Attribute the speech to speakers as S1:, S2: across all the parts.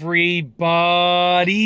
S1: everybody.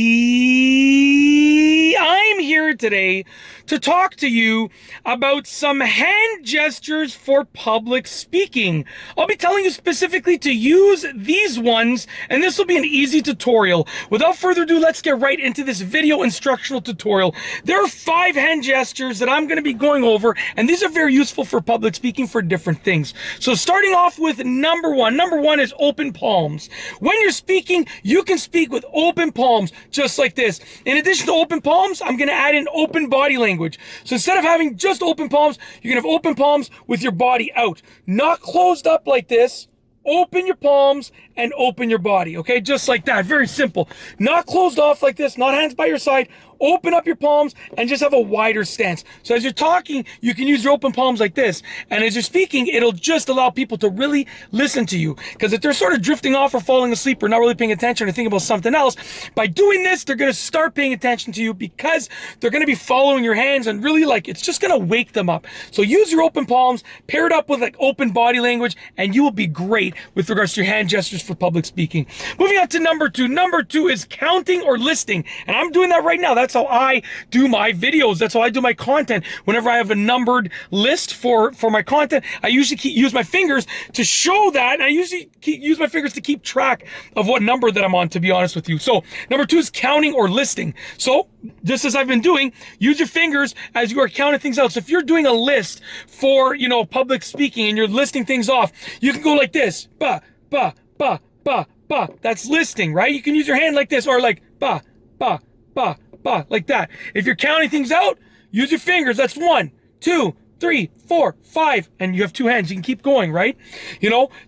S1: I'm here today to talk to you about some hand gestures for public speaking. I'll be telling you specifically to use these ones, and this will be an easy tutorial. Without further ado, let's get right into this video instructional tutorial. There are 5 hand gestures that I'm going to be going over, and these are very useful for public speaking for different things. So starting off with number one. Number one is open palms. When you're speaking, you can speak with open palms, just like this. In addition to open palms, I'm going to add in open body language. So instead of having just open palms, you can have open palms with your body out. Not closed up like this. Open your palms and open your body, okay? Just like that, very simple. Not closed off like this, not hands by your side. Open up your palms and just have a wider stance. So as you're talking, you can use your open palms like this. And as you're speaking, it'll just allow people to really listen to you. Because if they're sort of drifting off or falling asleep or not really paying attention or thinking about something else, by doing this, they're going to start paying attention to you because they're going to be following your hands and really it's just going to wake them up. So use your open palms, pair it up with open body language, and you will be great with regards to your hand gestures for public speaking. Moving on to number 2. Number 2 is counting or listing. And I'm doing that right now. That's how I do my videos. That's how I do my content. Whenever I have a numbered list for my content, I usually use my fingers to show that. And I usually use my fingers to keep track of what number that I'm on, to be honest with you. So number 2 is counting or listing. So just as I've been doing, use your fingers as you are counting things out. So if you're doing a list for, public speaking and you're listing things off, you can go like this. Ba, ba, ba, ba, ba. That's listing, right? You can use your hand like this or like ba, ba, ba, ba, like that. If you're counting things out, use your fingers. That's 1, 2, 3, 4, 5, and you have 2 hands. You can keep going, right?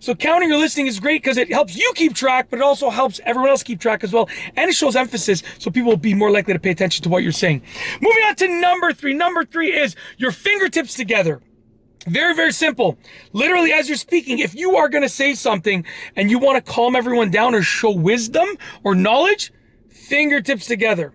S1: So counting or listing is great because it helps you keep track, but it also helps everyone else keep track as well. And it shows emphasis, so people will be more likely to pay attention to what you're saying. Moving on to number 3. Number 3 is your fingertips together. Very, very simple. Literally, as you're speaking, if you are going to say something and you want to calm everyone down or show wisdom or knowledge, fingertips together.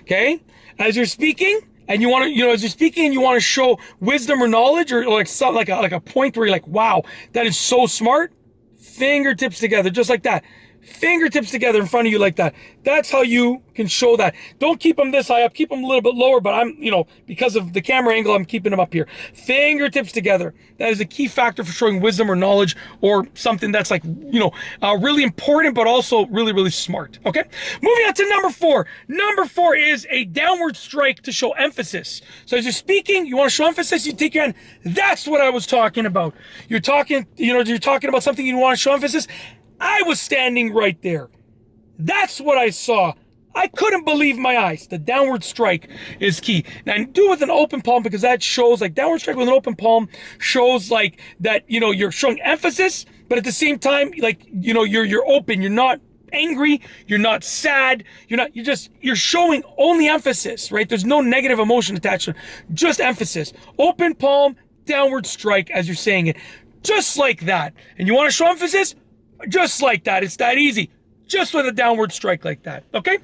S1: Okay? As you're speaking, and you want to, as you're speaking and you want to show wisdom or knowledge or like a point where you're like, wow, that is so smart, fingertips together, just like that. Fingertips together in front of you like that. That's how you can show that. Don't keep them this high up. Keep them a little bit lower, but I'm, because of the camera angle, I'm keeping them up here. Fingertips together. That is a key factor for showing wisdom or knowledge or something that's really important, but also really, really smart. Okay? Moving on to number 4. Number 4 is a downward strike to show emphasis. So as you're speaking, you want to show emphasis, you take your hand. That's what I was talking about. You're talking about something you want to show emphasis. I was standing right there. That's what I saw. I couldn't believe my eyes. The downward strike is key. Now do it with an open palm because that shows downward strike with an open palm shows that, you're showing emphasis, but at the same time, you're open. You're not angry. You're not sad. You're showing only emphasis, right? There's no negative emotion attached to it. Just emphasis. Open palm, downward strike as you're saying it. Just like that. And you want to show emphasis? Just like that. It's that easy. Just with a downward strike like that. Okay?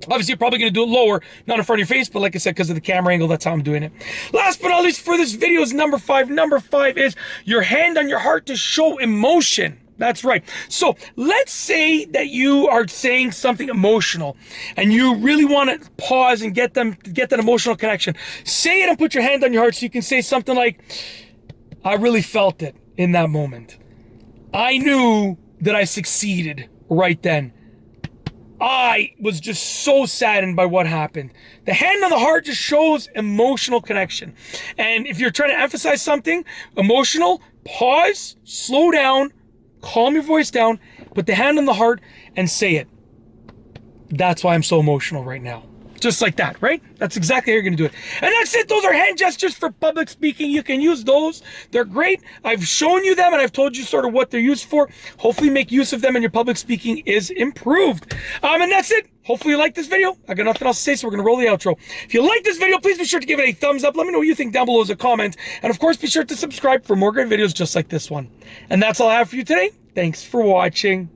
S1: Obviously, you're probably going to do it lower, not in front of your face, but like I said, because of the camera angle, that's how I'm doing it. Last but not least for this video is number 5. Number 5 is your hand on your heart to show emotion. That's right. So let's say that you are saying something emotional and you really want to pause and get that emotional connection. Say it and put your hand on your heart so you can say something like, I really felt it in that moment. I knew that I succeeded right then. I was just so saddened by what happened. The hand on the heart just shows emotional connection. And if you're trying to emphasize something emotional, pause, slow down, calm your voice down, put the hand on the heart and say it. That's why I'm so emotional right now. Just like that, right? That's exactly how you're going to do it. And that's it. Those are hand gestures for public speaking. You can use those. They're great. I've shown you them and I've told you sort of what they're used for. Hopefully make use of them and your public speaking is improved. And that's it. Hopefully you like this video. I got nothing else to say, so we're going to roll the outro. If you like this video, please be sure to give it a thumbs up. Let me know what you think down below as a comment. And of course, be sure to subscribe for more great videos just like this one. And that's all I have for you today. Thanks for watching.